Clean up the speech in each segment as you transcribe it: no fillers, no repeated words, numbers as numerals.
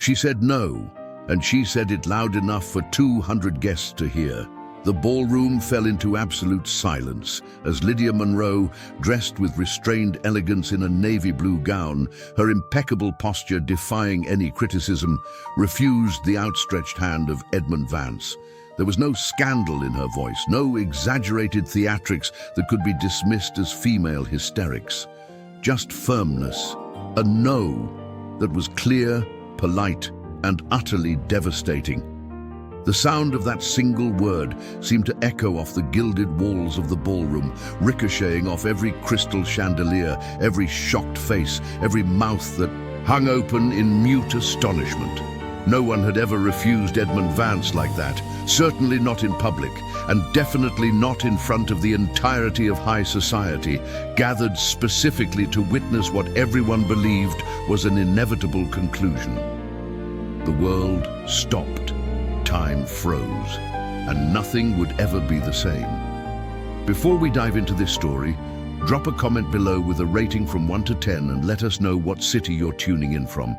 She said no, and she said it loud enough for 200 guests to hear. The ballroom fell into absolute silence as Lydia Monroe, dressed with restrained elegance in a navy blue gown, her impeccable posture defying any criticism, refused the outstretched hand of Edmund Vance. There was no scandal in her voice, no exaggerated theatrics that could be dismissed as female hysterics. Just firmness, a no that was clear, polite, and utterly devastating. The sound of that single word seemed to echo off the gilded walls of the ballroom, ricocheting off every crystal chandelier, every shocked face, every mouth that hung open in mute astonishment. No one had ever refused Edmund Vance like that, certainly not in public, and definitely not in front of the entirety of high society, gathered specifically to witness what everyone believed was an inevitable conclusion. The world stopped. Time froze, and nothing would ever be the same. Before we dive into this story, drop a comment below with a rating from 1 to 10 and let us know what city you're tuning in from.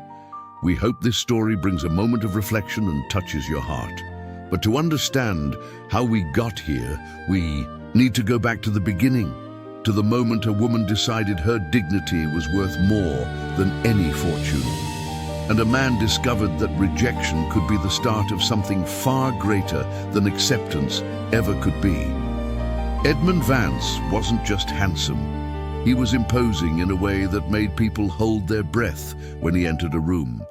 We hope this story brings a moment of reflection and touches your heart. But to understand how we got here, we need to go back to the beginning, to the moment a woman decided her dignity was worth more than any fortune. And a man discovered that rejection could be the start of something far greater than acceptance ever could be. Edmund Vance wasn't just handsome. He was imposing in a way that made people hold their breath when he entered a room.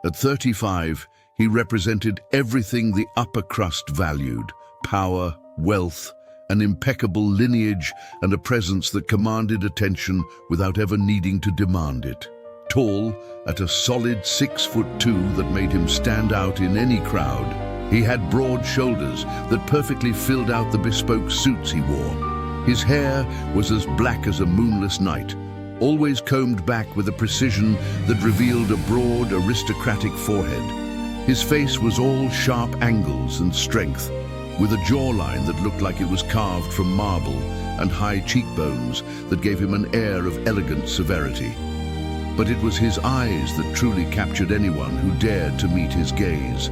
At 35, he represented everything the upper crust valued: power, wealth, an impeccable lineage, and a presence that commanded attention without ever needing to demand it. Tall, at a solid 6'2" that made him stand out in any crowd, he had broad shoulders that perfectly filled out the bespoke suits he wore. His hair was as black as a moonless night, always combed back with a precision that revealed a broad, aristocratic forehead. His face was all sharp angles and strength, with a jawline that looked like it was carved from marble and high cheekbones that gave him an air of elegant severity. But it was his eyes that truly captured anyone who dared to meet his gaze.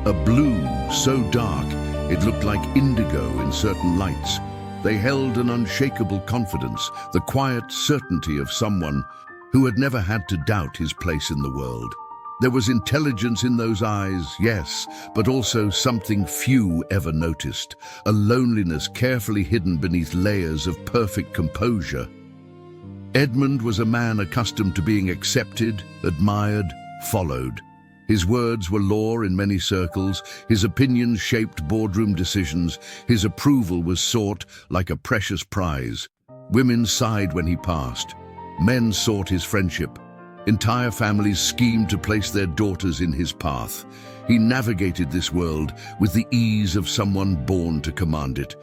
A blue so dark it looked like indigo in certain lights. They held an unshakable confidence, the quiet certainty of someone who had never had to doubt his place in the world. There was intelligence in those eyes, yes, but also something few ever noticed, a loneliness carefully hidden beneath layers of perfect composure. Edmund was a man accustomed to being accepted, admired, followed. His words were law in many circles, his opinions shaped boardroom decisions, his approval was sought like a precious prize. Women sighed when he passed. Men sought his friendship. Entire families schemed to place their daughters in his path. He navigated this world with the ease of someone born to command it.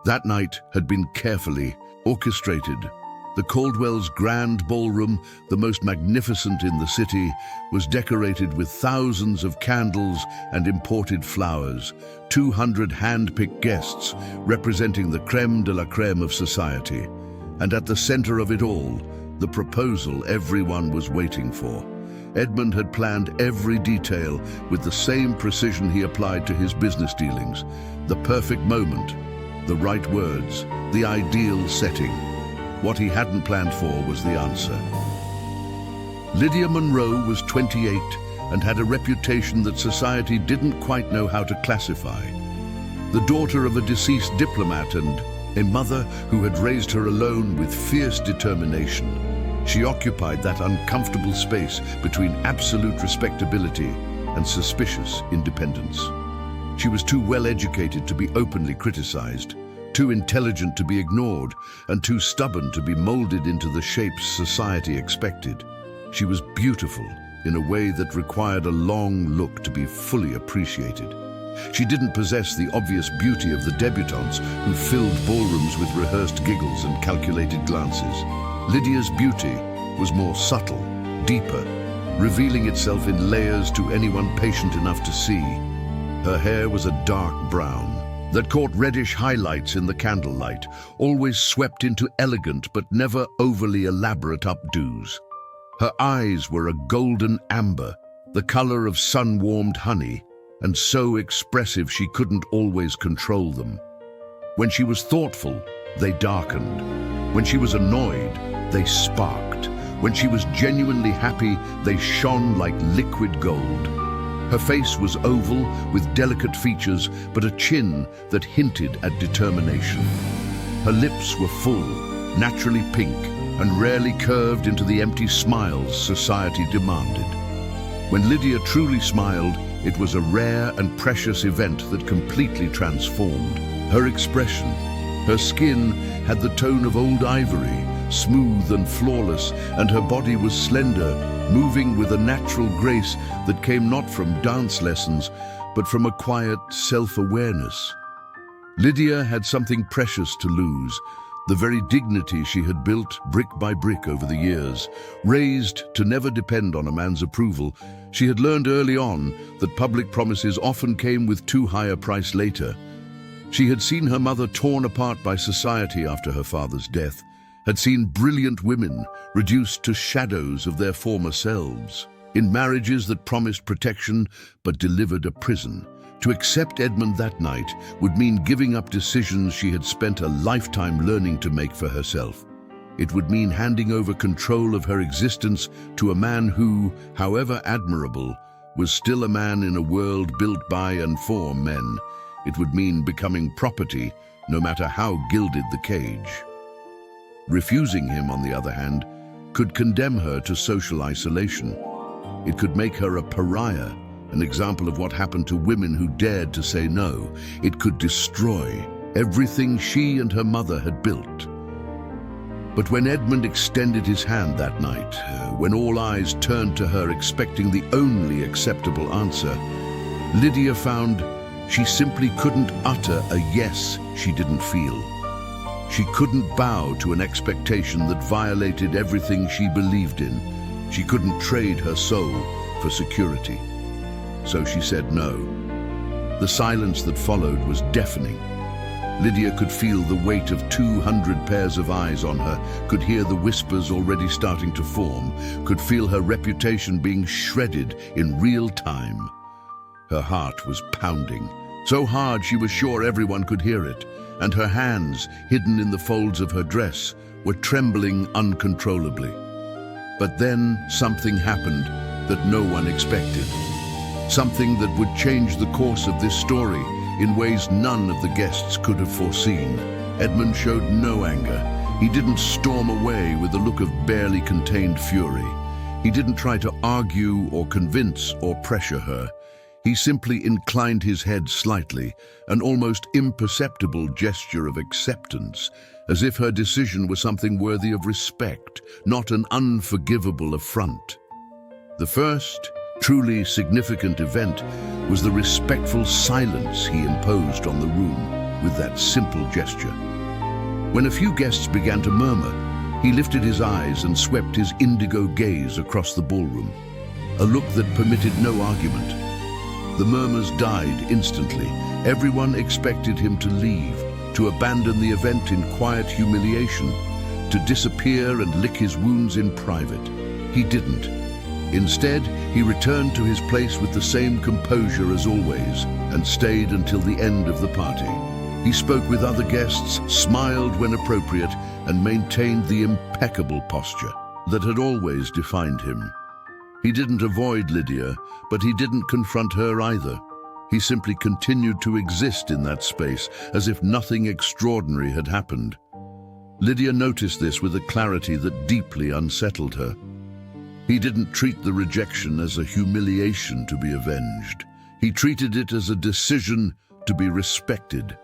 That night had been carefully orchestrated. The Caldwell's grand ballroom, the most magnificent in the city, was decorated with thousands of candles and imported flowers, 200 hand-picked guests representing the crème de la crème of society. And at the center of it all, the proposal everyone was waiting for. Edmund had planned every detail with the same precision he applied to his business dealings. The perfect moment, the right words, the ideal setting. What he hadn't planned for was the answer. Lydia Monroe was 28 and had a reputation that society didn't quite know how to classify. The daughter of a deceased diplomat and a mother who had raised her alone with fierce determination, she occupied that uncomfortable space between absolute respectability and suspicious independence. She was too well educated to be openly criticized, too intelligent to be ignored, and too stubborn to be molded into the shapes society expected. She was beautiful in a way that required a long look to be fully appreciated. She didn't possess the obvious beauty of the debutantes who filled ballrooms with rehearsed giggles and calculated glances. Lydia's beauty was more subtle, deeper, revealing itself in layers to anyone patient enough to see. Her hair was a dark brown that caught reddish highlights in the candlelight, always swept into elegant but never overly elaborate updos. Her eyes were a golden amber, the color of sun-warmed honey, and so expressive she couldn't always control them. When she was thoughtful, they darkened. When she was annoyed, they sparked. When she was genuinely happy, they shone like liquid gold. Her face was oval with delicate features, but a chin that hinted at determination. Her lips were full, naturally pink, and rarely curved into the empty smiles society demanded. When Lydia truly smiled, it was a rare and precious event that completely transformed her expression. Her skin had the tone of old ivory, smooth and flawless, and her body was slender, moving with a natural grace that came not from dance lessons, but from a quiet self-awareness. Lydia had something precious to lose, the very dignity she had built brick by brick over the years. Raised to never depend on a man's approval, she had learned early on that public promises often came with too high a price later. She had seen her mother torn apart by society after her father's death, had seen brilliant women reduced to shadows of their former selves, in marriages that promised protection but delivered a prison. To accept Edmund that night would mean giving up decisions she had spent a lifetime learning to make for herself. It would mean handing over control of her existence to a man who, however admirable, was still a man in a world built by and for men. It would mean becoming property, no matter how gilded the cage. Refusing him, on the other hand, could condemn her to social isolation. It could make her a pariah, an example of what happened to women who dared to say no. It could destroy everything she and her mother had built. But when Edmund extended his hand that night, when all eyes turned to her expecting the only acceptable answer, Lydia found she simply couldn't utter a yes she didn't feel. She couldn't bow to an expectation that violated everything she believed in. She couldn't trade her soul for security. So she said no. The silence that followed was deafening. Lydia could feel the weight of 200 pairs of eyes on her, could hear the whispers already starting to form, could feel her reputation being shredded in real time. Her heart was pounding, so hard she was sure everyone could hear it, and her hands, hidden in the folds of her dress, were trembling uncontrollably. But then something happened that no one expected. Something that would change the course of this story in ways none of the guests could have foreseen. Edmund showed no anger. He didn't storm away with a look of barely contained fury. He didn't try to argue or convince or pressure her. He simply inclined his head slightly, an almost imperceptible gesture of acceptance, as if her decision was something worthy of respect, not an unforgivable affront. The first, truly significant event was the respectful silence he imposed on the room with that simple gesture. When a few guests began to murmur, he lifted his eyes and swept his indigo gaze across the ballroom, a look that permitted no argument. The murmurs died instantly. Everyone expected him to leave, to abandon the event in quiet humiliation, to disappear and lick his wounds in private. He didn't. Instead, he returned to his place with the same composure as always and stayed until the end of the party. He spoke with other guests, smiled when appropriate, and maintained the impeccable posture that had always defined him. He didn't avoid Lydia, but he didn't confront her either. He simply continued to exist in that space as if nothing extraordinary had happened. Lydia noticed this with a clarity that deeply unsettled her. He didn't treat the rejection as a humiliation to be avenged. He treated it as a decision to be respected.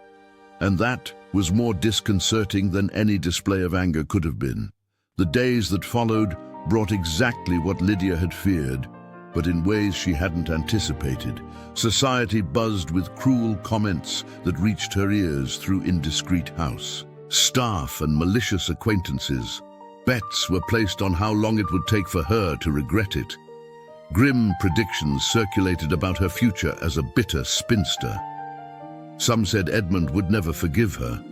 And that was more disconcerting than any display of anger could have been. The days that followed brought exactly what Lydia had feared, but in ways she hadn't anticipated. Society buzzed with cruel comments that reached her ears through indiscreet house. Staff and malicious acquaintances. Bets were placed on how long it would take for her to regret it. Grim predictions circulated about her future as a bitter spinster. Some said Edmund would never forgive her.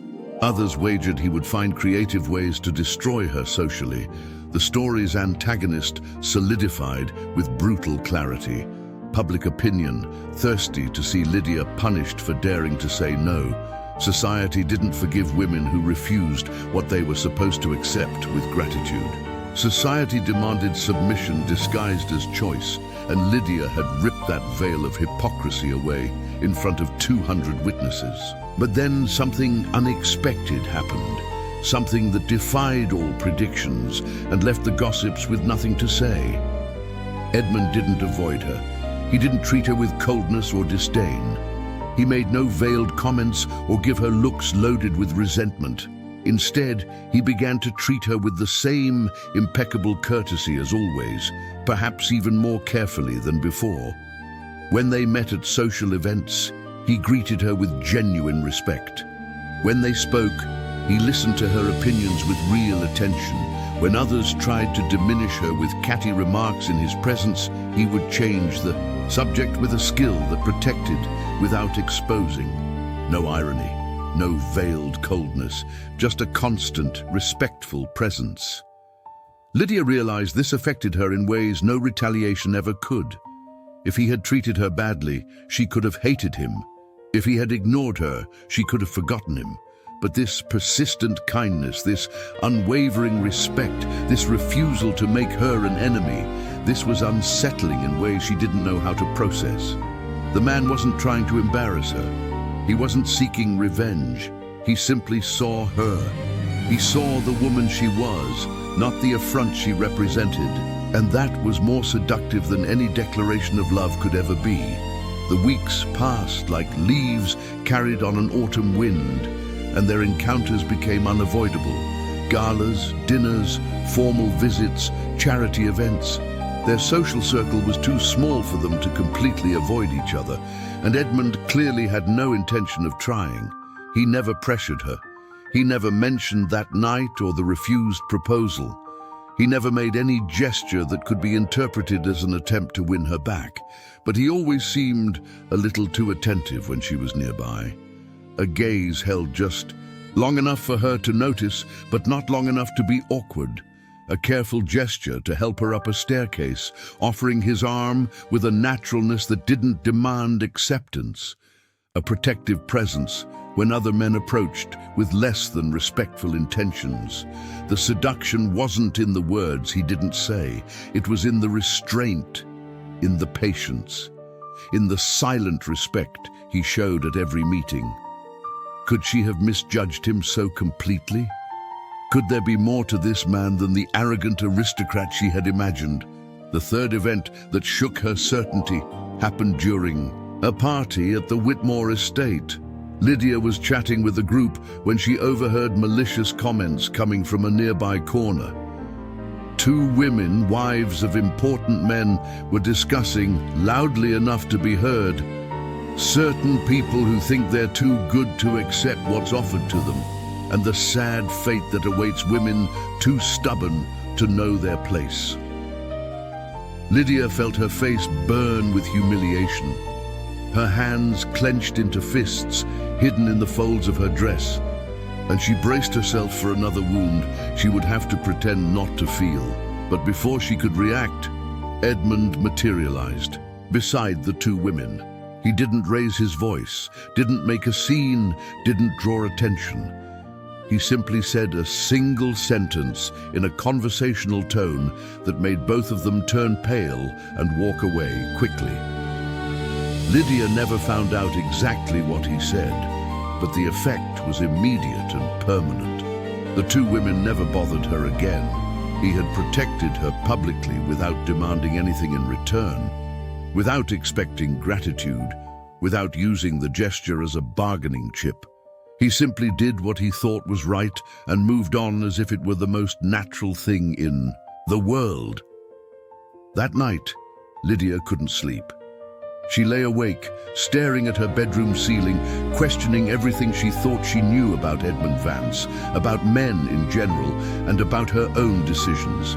Others wagered he would find creative ways to destroy her socially. The story's antagonist solidified with brutal clarity. public opinion, thirsty to see Lydia punished for daring to say no. Society didn't forgive women who refused what they were supposed to accept with gratitude. Society demanded submission disguised as choice, and Lydia had ripped that veil of hypocrisy away in front of 200 witnesses. But then something unexpected happened, something that defied all predictions and left the gossips with nothing to say. Edmund didn't avoid her. He didn't treat her with coldness or disdain. He made no veiled comments or give her looks loaded with resentment. Instead, he began to treat her with the same impeccable courtesy as always, perhaps even more carefully than before. When they met at social events, he greeted her with genuine respect. When they spoke, he listened to her opinions with real attention. When others tried to diminish her with catty remarks in his presence, he would change the subject with a skill that protected without exposing. No irony, no veiled coldness, just a constant, respectful presence. Lydia realized this affected her in ways no retaliation ever could. If he had treated her badly, she could have hated him. If he had ignored her, she could have forgotten him. But this persistent kindness, this unwavering respect, this refusal to make her an enemy, this was unsettling in ways she didn't know how to process. The man wasn't trying to embarrass her. He wasn't seeking revenge. He simply saw her. He saw the woman she was, not the affront she represented. And that was more seductive than any declaration of love could ever be. The weeks passed like leaves carried on an autumn wind, and their encounters became unavoidable. Galas, dinners, formal visits, charity events. Their social circle was too small for them to completely avoid each other, and Edmund clearly had no intention of trying. He never pressured her. He never mentioned that night or the refused proposal. He never made any gesture that could be interpreted as an attempt to win her back, but he always seemed a little too attentive when she was nearby. A gaze held just long enough for her to notice, but not long enough to be awkward. A careful gesture to help her up a staircase, offering his arm with a naturalness that didn't demand acceptance. A protective presence when other men approached with less than respectful intentions. The seduction wasn't in the words he didn't say. It was in the restraint, in the patience, in the silent respect he showed at every meeting. Could she have misjudged him so completely? Could there be more to this man than the arrogant aristocrat she had imagined? The third event that shook her certainty happened during a party at the Whitmore estate. Lydia was chatting with a group when she overheard malicious comments coming from a nearby corner. Two women, wives of important men, were discussing, loudly enough to be heard, certain people who think they're too good to accept what's offered to them, and the sad fate that awaits women too stubborn to know their place. Lydia felt her face burn with humiliation. Her hands clenched into fists, hidden in the folds of her dress, and she braced herself for another wound she would have to pretend not to feel. But before she could react, Edmund materialized beside the two women. He didn't raise his voice, didn't make a scene, didn't draw attention. He simply said a single sentence in a conversational tone that made both of them turn pale and walk away quickly. Lydia never found out exactly what he said, but the effect was immediate and permanent. The two women never bothered her again. He had protected her publicly without demanding anything in return, without expecting gratitude, without using the gesture as a bargaining chip. He simply did what he thought was right and moved on as if it were the most natural thing in the world. That night, Lydia couldn't sleep. She lay awake, staring at her bedroom ceiling, questioning everything she thought she knew about Edmund Vance, about men in general, and about her own decisions.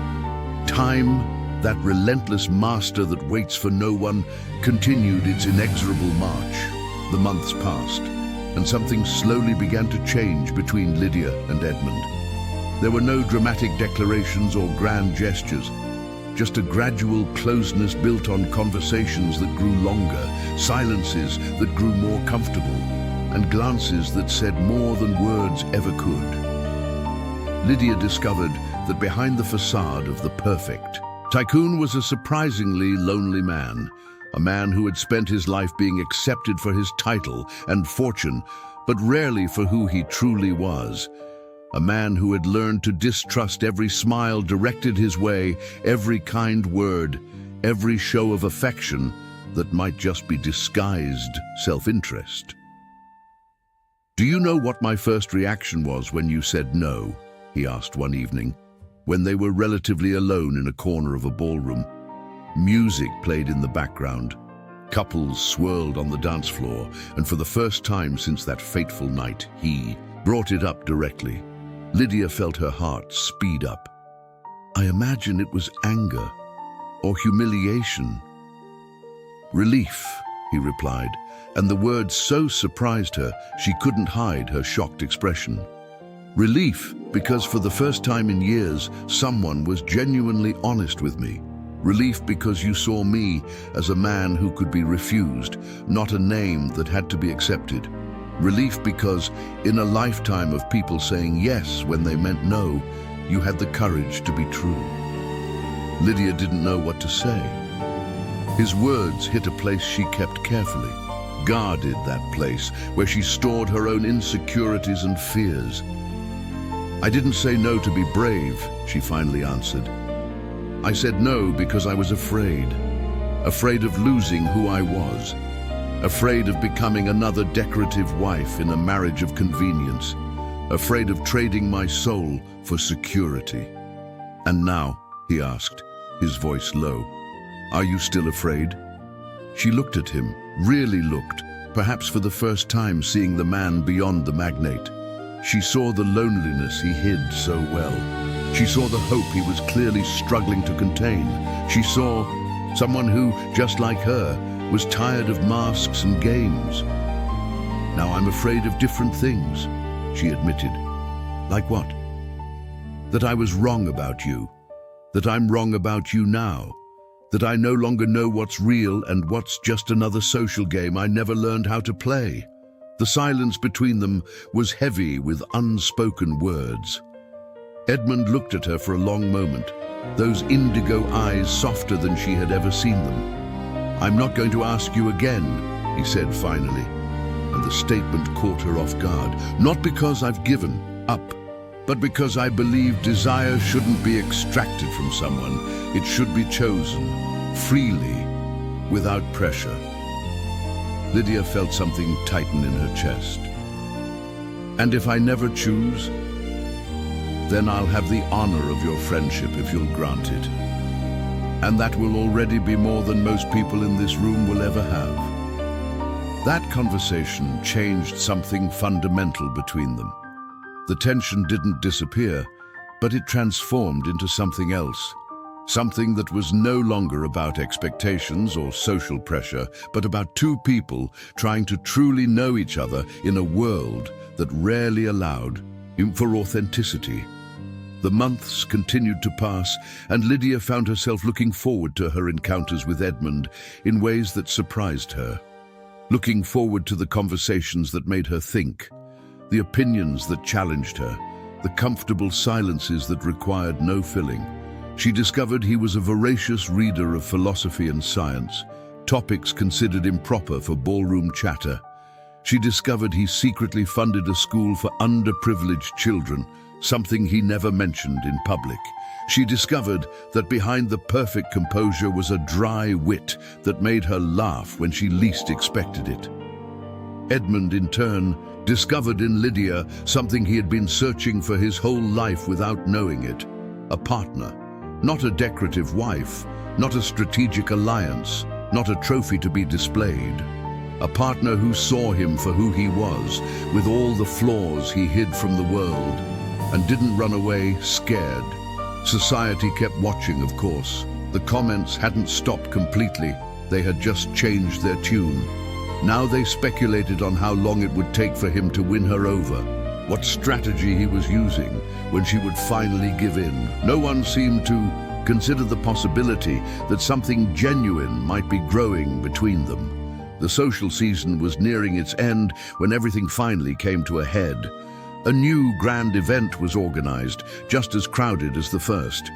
Time, that relentless master that waits for no one, continued its inexorable march. The months passed, and something slowly began to change between Lydia and Edmund. There were no dramatic declarations or grand gestures, just a gradual closeness built on conversations that grew longer, silences that grew more comfortable, and glances that said more than words ever could. Lydia discovered that behind the facade of the perfect, Tycoon was a surprisingly lonely man, a man who had spent his life being accepted for his title and fortune, but rarely for who he truly was. A man who had learned to distrust every smile directed his way, every kind word, every show of affection that might just be disguised self-interest. "Do you know what my first reaction was when you said no?" he asked one evening, when they were relatively alone in a corner of a ballroom. Music played in the background. Couples swirled on the dance floor, and for the first time since that fateful night, he brought it up directly. Lydia felt her heart speed up. "I imagine it was anger or humiliation." "Relief," he replied, and the word so surprised her she couldn't hide her shocked expression. "Relief, because for the first time in years, someone was genuinely honest with me. Relief because you saw me as a man who could be refused, not a name that had to be accepted. Relief because, in a lifetime of people saying yes when they meant no, you had the courage to be true." Lydia didn't know what to say. His words hit a place she kept carefully, guarded that place where she stored her own insecurities and fears. "I didn't say no to be brave," she finally answered. "I said no because I was afraid. Afraid of losing who I was. Afraid of becoming another decorative wife in a marriage of convenience. Afraid of trading my soul for security." "And now," he asked, his voice low, "are you still afraid?" She looked at him, really looked, perhaps for the first time seeing the man beyond the magnate. She saw the loneliness he hid so well. She saw the hope he was clearly struggling to contain. She saw someone who, just like her, was tired of masks and games. "Now I'm afraid of different things," she admitted. "Like what?" "That I was wrong about you. That I'm wrong about you now. That I no longer know what's real and what's just another social game I never learned how to play." The silence between them was heavy with unspoken words. Edmund looked at her for a long moment, those indigo eyes softer than she had ever seen them. "I'm not going to ask you again," he said finally, and the statement caught her off guard. "Not because I've given up, but because I believe desire shouldn't be extracted from someone. It should be chosen, freely, without pressure." Lydia felt something tighten in her chest. "And if I never choose, then I'll have the honor of your friendship if you'll grant it. And that will already be more than most people in this room will ever have." That conversation changed something fundamental between them. The tension didn't disappear, but it transformed into something else. Something that was no longer about expectations or social pressure, but about two people trying to truly know each other in a world that rarely allowed for authenticity. The months continued to pass, and Lydia found herself looking forward to her encounters with Edmund in ways that surprised her. Looking forward to the conversations that made her think, the opinions that challenged her, the comfortable silences that required no filling. She discovered he was a voracious reader of philosophy and science, topics considered improper for ballroom chatter. She discovered he secretly funded a school for underprivileged children, something he never mentioned in public. She discovered that behind the perfect composure was a dry wit that made her laugh when she least expected it. Edmund, in turn, discovered in Lydia something he had been searching for his whole life without knowing it: a partner. Not a decorative wife, not a strategic alliance, not a trophy to be displayed. A partner who saw him for who he was, with all the flaws he hid from the world, and didn't run away scared. Society kept watching, of course. The comments hadn't stopped completely, they had just changed their tune. Now they speculated on how long it would take for him to win her over, what strategy he was using when she would finally give in. No one seemed to consider the possibility that something genuine might be growing between them. The social season was nearing its end when everything finally came to a head. A new grand event was organized, just as crowded as the first.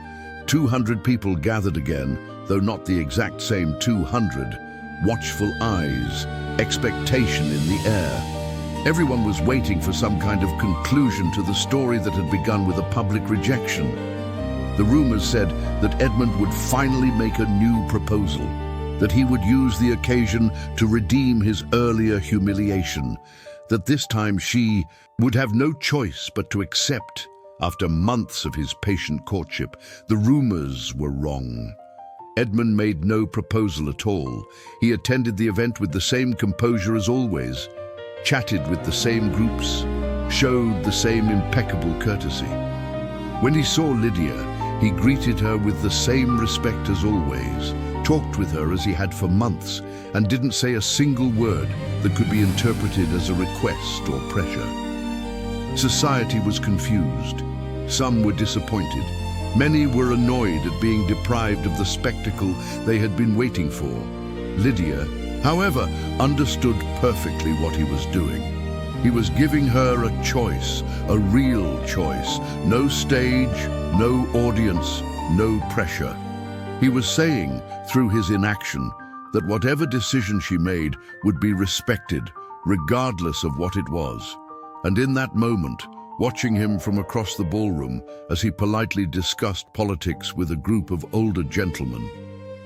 200 people gathered again, though not the exact same 200. Watchful eyes, expectation in the air. Everyone was waiting for some kind of conclusion to the story that had begun with a public rejection. The rumors said that Edmund would finally make a new proposal, that he would use the occasion to redeem his earlier humiliation, that this time she would have no choice but to accept. After months of his patient courtship, the rumors were wrong. Edmund made no proposal at all. He attended the event with the same composure as always, chatted with the same groups, showed the same impeccable courtesy. When he saw Lydia, he greeted her with the same respect as always, talked with her as he had for months, and didn't say a single word that could be interpreted as a request or pressure. Society was confused. Some were disappointed. Many were annoyed at being deprived of the spectacle they had been waiting for. Lydia, however, understood perfectly what he was doing. He was giving her a choice, a real choice. No stage, no audience, no pressure. He was saying, through his inaction, that whatever decision she made would be respected, regardless of what it was. And in that moment, watching him from across the ballroom as he politely discussed politics with a group of older gentlemen,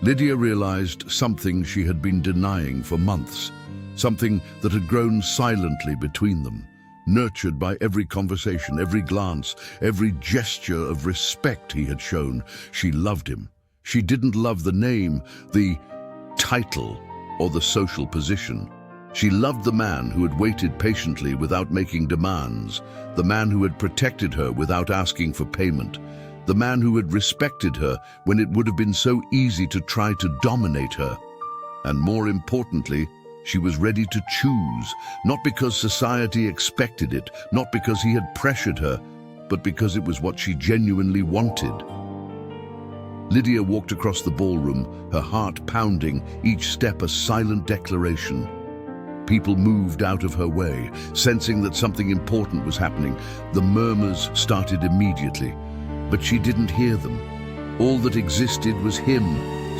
Lydia realized something she had been denying for months, something that had grown silently between them, nurtured by every conversation, every glance, every gesture of respect he had shown. She loved him. She didn't love the name, the title, or the social position. She loved the man who had waited patiently without making demands, the man who had protected her without asking for payment, the man who had respected her when it would have been so easy to try to dominate her. And more importantly, she was ready to choose, not because society expected it, not because he had pressured her, but because it was what she genuinely wanted. Lydia walked across the ballroom, her heart pounding, each step a silent declaration. People moved out of her way, sensing that something important was happening. The murmurs started immediately, but she didn't hear them. All that existed was him,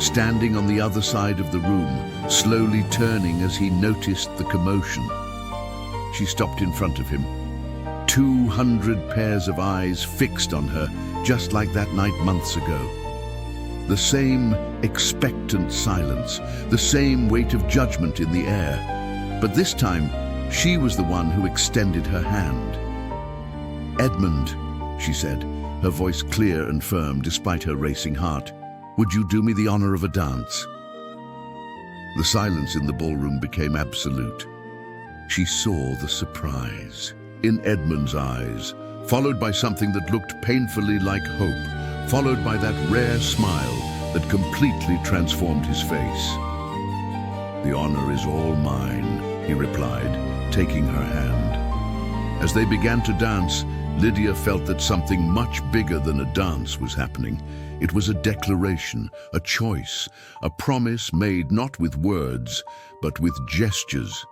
standing on the other side of the room, slowly turning as he noticed the commotion. She stopped in front of him. 200 pairs of eyes fixed on her, just like that night months ago. The same expectant silence, the same weight of judgment in the air. But this time, she was the one who extended her hand. "Edmund," she said, her voice clear and firm despite her racing heart, "would you do me the honor of a dance?" The silence in the ballroom became absolute. She saw the surprise in Edmund's eyes, followed by something that looked painfully like hope, followed by that rare smile that completely transformed his face. "The honor is all mine," he replied, taking her hand. As they began to dance, Lydia felt that something much bigger than a dance was happening. It was a declaration, a choice, a promise made not with words, but with gestures.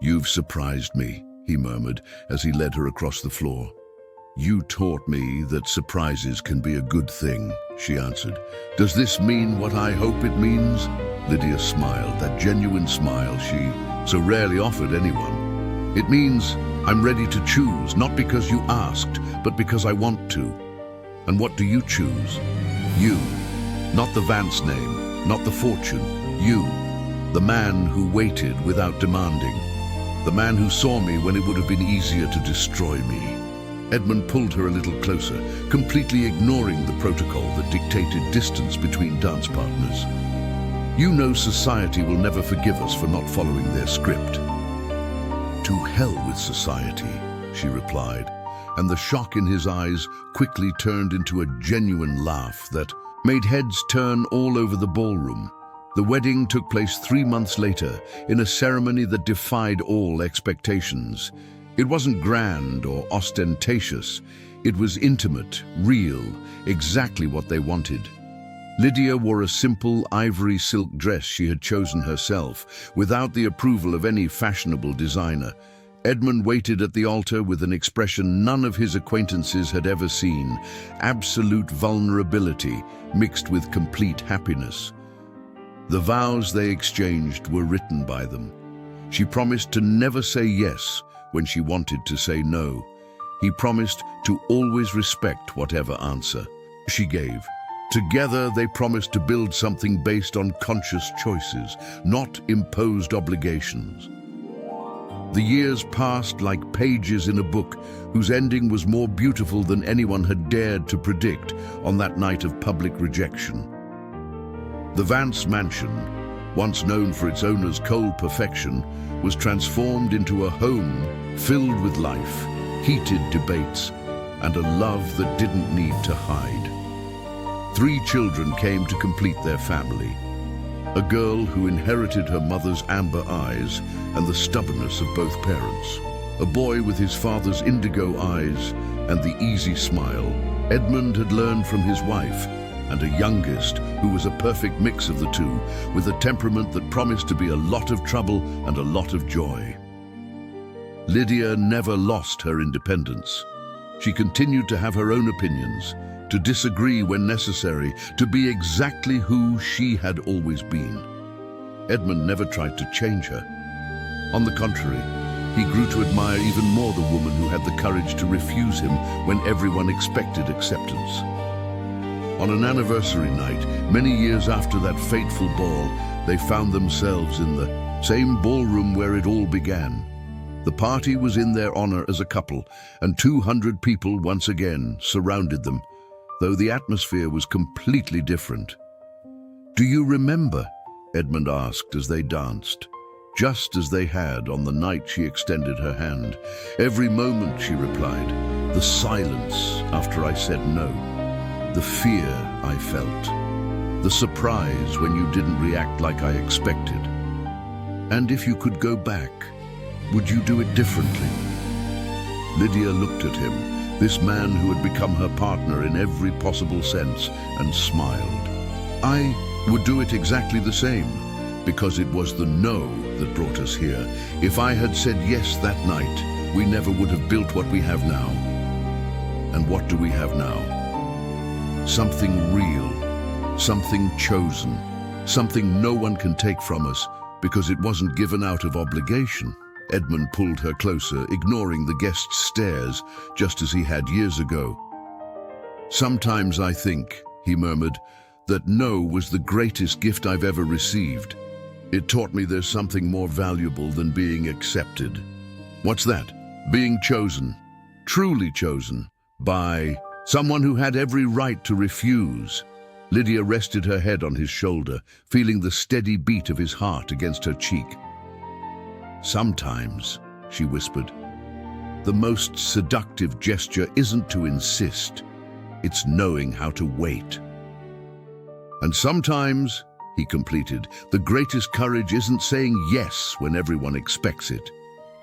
"You've surprised me," he murmured as he led her across the floor. "You taught me that surprises can be a good thing," she answered. "Does this mean what I hope it means?" Lydia smiled, that genuine smile she so rarely offered anyone. "It means I'm ready to choose, not because you asked, but because I want to." "And what do you choose?" "You. Not the Vance name, not the fortune. You. The man who waited without demanding. The man who saw me when it would have been easier to destroy me." Edmund pulled her a little closer, completely ignoring the protocol that dictated distance between dance partners. "You know society will never forgive us for not following their script." "To hell with society," she replied, and the shock in his eyes quickly turned into a genuine laugh that made heads turn all over the ballroom. The wedding took place 3 months later, in a ceremony that defied all expectations. It wasn't grand or ostentatious. It was intimate, real, exactly what they wanted. Lydia wore a simple ivory silk dress she had chosen herself, without the approval of any fashionable designer. Edmund waited at the altar with an expression none of his acquaintances had ever seen, absolute vulnerability mixed with complete happiness. The vows they exchanged were written by them. She promised to never say yes when she wanted to say no. He promised to always respect whatever answer she gave. Together, they promised to build something based on conscious choices, not imposed obligations. The years passed like pages in a book whose ending was more beautiful than anyone had dared to predict on that night of public rejection. The Vance mansion, once known for its owner's cold perfection, was transformed into a home filled with life, heated debates, and a love that didn't need to hide. 3 children came to complete their family. A girl who inherited her mother's amber eyes and the stubbornness of both parents. A boy with his father's indigo eyes and the easy smile Edmund had learned from his wife, and a youngest who was a perfect mix of the two, with a temperament that promised to be a lot of trouble and a lot of joy. Lydia never lost her independence. She continued to have her own opinions, to disagree when necessary, to be exactly who she had always been. Edmund never tried to change her. On the contrary, he grew to admire even more the woman who had the courage to refuse him when everyone expected acceptance. On an anniversary night, many years after that fateful ball, they found themselves in the same ballroom where it all began. The party was in their honor as a couple, and 200 people once again surrounded them, though the atmosphere was completely different. "Do you remember?" Edmund asked as they danced, just as they had on the night she extended her hand. "Every moment," she replied. "The silence after I said no. The fear I felt. The surprise when you didn't react like I expected. And if you could go back, would you do it differently?" Lydia looked at him, this man who had become her partner in every possible sense, and smiled. "I would do it exactly the same, because it was the no that brought us here. If I had said yes that night, we never would have built what we have now." And what do we have now? Something real, something chosen, something no one can take from us because it wasn't given out of obligation. Edmund pulled her closer, ignoring the guest's stares, just as he had years ago. "Sometimes I think," he murmured, "that no was the greatest gift I've ever received. It taught me there's something more valuable than being accepted." "What's that?" "Being chosen, truly chosen, by someone who had every right to refuse." Lydia rested her head on his shoulder, feeling the steady beat of his heart against her cheek. "Sometimes," she whispered, "the most seductive gesture isn't to insist, it's knowing how to wait." "And sometimes," he completed, "the greatest courage isn't saying yes when everyone expects it.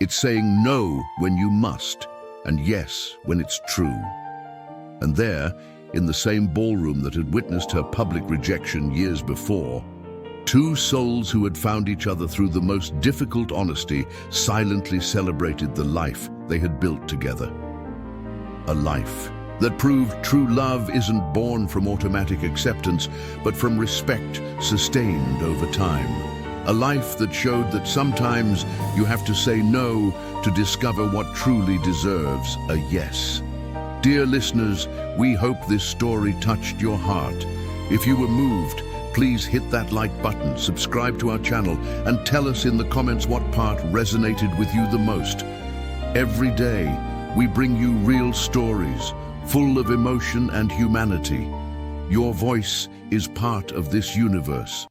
It's saying no when you must, and yes when it's true." And there, in the same ballroom that had witnessed her public rejection years before, 2 souls who had found each other through the most difficult honesty silently celebrated the life they had built together. A life that proved true love isn't born from automatic acceptance, but from respect sustained over time. A life that showed that sometimes you have to say no to discover what truly deserves a yes. Dear listeners, we hope this story touched your heart. If you were moved, please hit that like button, subscribe to our channel, and tell us in the comments what part resonated with you the most. Every day, we bring you real stories, full of emotion and humanity. Your voice is part of this universe.